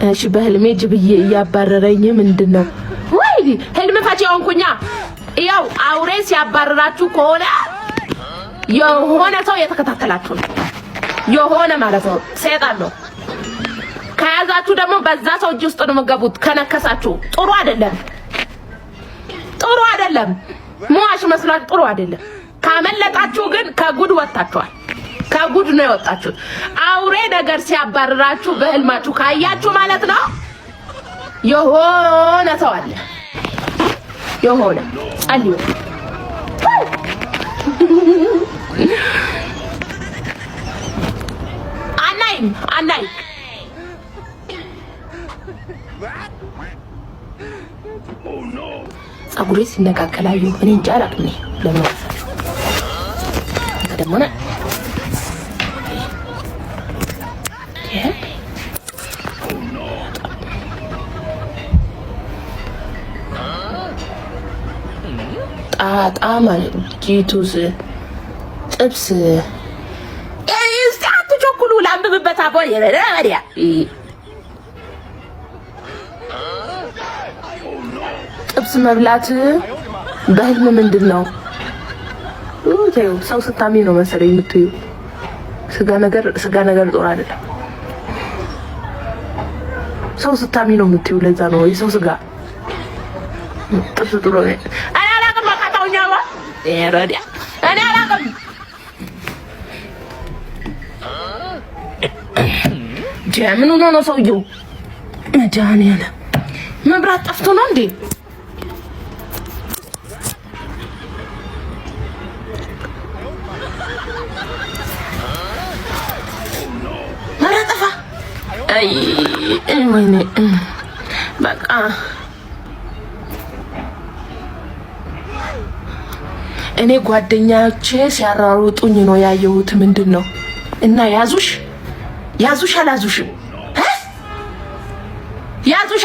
እሺ በህልሜ ጅብዬ እያባረረኝ ምንድነው? ወይ ህልም ፈቺ ሆንኩኛ። ያው አውሬ ሲያባረራችሁ ከሆነ የሆነ ሰው የተከታተላችሁ ነው የሆነ ማለት ነው። ሰይጣን ነው። ከያዛችሁ ደግሞ በዛ ሰው እጅ ውስጥ ነው የምትገቡት። ከነከሳችሁ ጥሩ አይደለም፣ ጥሩ አይደለም። ሟሽ መስሏል፣ ጥሩ አይደለም። ካመለጣችሁ ግን ከጉድ ወጣችኋል። ከጉድ ነው የወጣችሁት። አውሬ ነገር ሲያባረራችሁ በህልማችሁ ካያችሁ ማለት ነው የሆነ ሰው አለ። የሆነ ጸልዩ። አናይም ጸጉሬ ሲነቃቀላዩ እኔ እንጃ አላውቅም። ለምን ወሰድኩ ደግሞ ነው ጣጣ ማለት ጂቱስ ጥብስ እስቲ ቸኩሉ ላምብበት አቦ የረሪያ ጥብስ መብላት በህልም ምንድነው? ሰው ስታሚ ነው መሰለኝ የምትዩ። ስጋ ነገር ጦር አይደለም። ሰው ስታሚ ነው የምትዩ። ለዛ ነው የሰው ስጋ ጥብስ ጥሩ ነው። እኔ አላውቅም። አቃታውኛ ባ ረዲያ እኔ አላውቅም። ጀምን ሆኖ ነው ሰውየው። መድኃኒዓለም መብራት ጠፍቶ ነው እንዴ? አይ ወይኔ በቃ እኔ ጓደኛቼ ሲያራሩጡኝ ነው ያየሁት። ምንድነው? እና ያዙሽ አላዙሽም?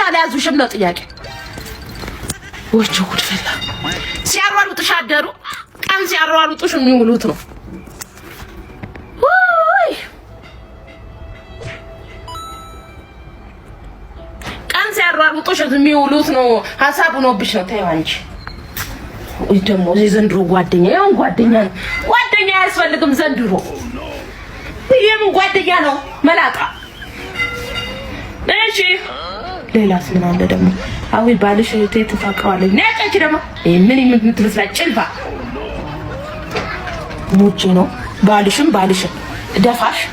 አላዙሽም ነው ጥያቄ። ወጆ ጉድ ፈላ። ሲያራሩጡሽ አደሩ። ቀን ሲያራሩጡሽ የሚውሉት ነው። ሲያሯሩጡሽ የሚውሉት ነው። ሐሳቡ ነውብሽ ነው። ተይው አንቺ። ወይ ደግሞ ዘንድሮ ጓደኛ ነው። ጓደኛ አያስፈልግም ዘንድሮ። የምን ጓደኛ ነው? መላጣ። እሺ ሌላስ ምን አለ ደግሞ? አዊ ባልሽ ተፋቀዋለች። ነጭ ደግሞ ምን የምትመስላት ጭልፋ ሙጪ ነው። ባልሽም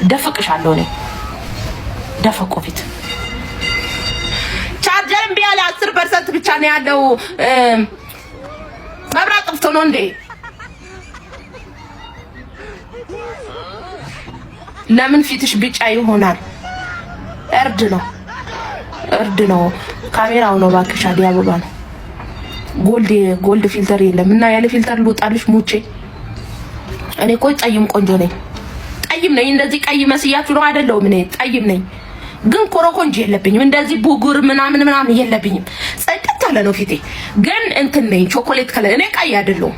ደፈቅሻለሁ ነው ደፈቆ ፊት ቢያለ 10% ብቻ ነው ያለው። መብራት ጠፍቶ ነው እንዴ? ለምን ፊትሽ ቢጫ ይሆናል? እርድ ነው። ካሜራው ነው ባክሽ። አዲ አበባ ነው። ጎልድ ፊልተር የለም እና ያለ ፊልተር ልውጣልሽ ሙቼ። እኔ ቆይ ጠይም ቆንጆ ነኝ። እንደዚህ ቀይ መስያችሁ ነው አይደለም? እኔ ጠይም ነኝ ግን ኮረኮንጅ የለብኝም። እንደዚህ ቡጉር ምናምን የለብኝም። ጽድት ያለ ነው ፊቴ። ግን እንትን ነኝ ቾኮሌት ከለር። እኔ ቀይ አይደለሁም።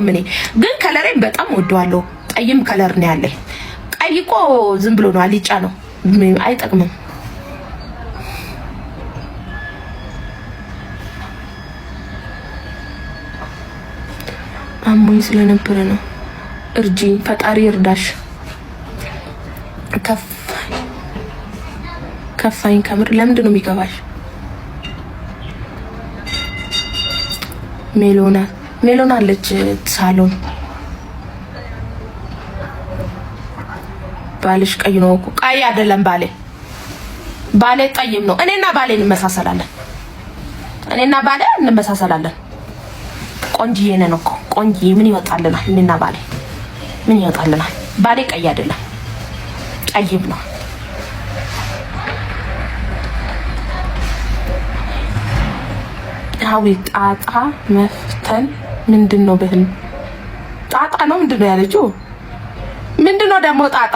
እኔ ግን ከለሬን በጣም ወደዋለሁ። ጠይም ከለር ነው ያለኝ። ቀይ እኮ ዝም ብሎ ነው፣ አልጫ ነው፣ አይጠቅምም። አሞኝ ስለነበረ ነው። እርጂኝ፣ ፈጣሪ እርዳሽ። ከፋኝ ከምር። ለምንድን ነው የሚገባሽ? ሜሎና አለች ሳሎን። ባልሽ ቀይ ነው እኮ። ቀይ አይደለም ባሌ ጠይም ነው። እኔና ባሌ እንመሳሰላለን። ቆንጂዬ ነን እኮ። ቆንጂዬ ምን ይወጣልናል? እኔና ባሌ ምን ይወጣልናል? ባሌ ቀይ አይደለም ጠይም ነው። አዊ ጣጣ መፍተን ምንድነው? በህልም ጣጣ ነው ምንድነው ያለችው? ምንድነው ደግሞ ጣጣ?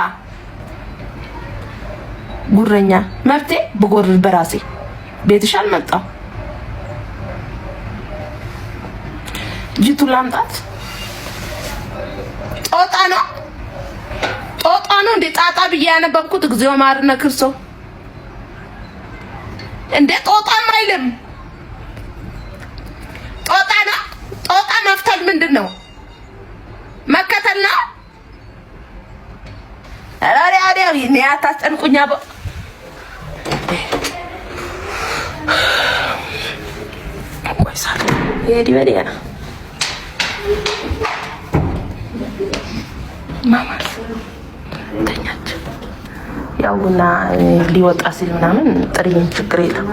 ጉረኛ መፍቴ በጎር በራሴ ቤትሽ አልመጣው። ጂቱ ላምጣት። ጦጣ ነው እንደ ጣጣ ብዬ ያነበብኩት እግዚኦ ማርነ ክርስቶ እንደ ጦጣም አይልም ጦጣ መፍተል ምንድነው መከተል ነው አራሪያ ይኔ አታስጨንቁኛ ቆይሳል የዲበዲያ ማማ ተኛች ያውና ሊወጣ ሲል ምናምን ጥሪኝ ችግር የለም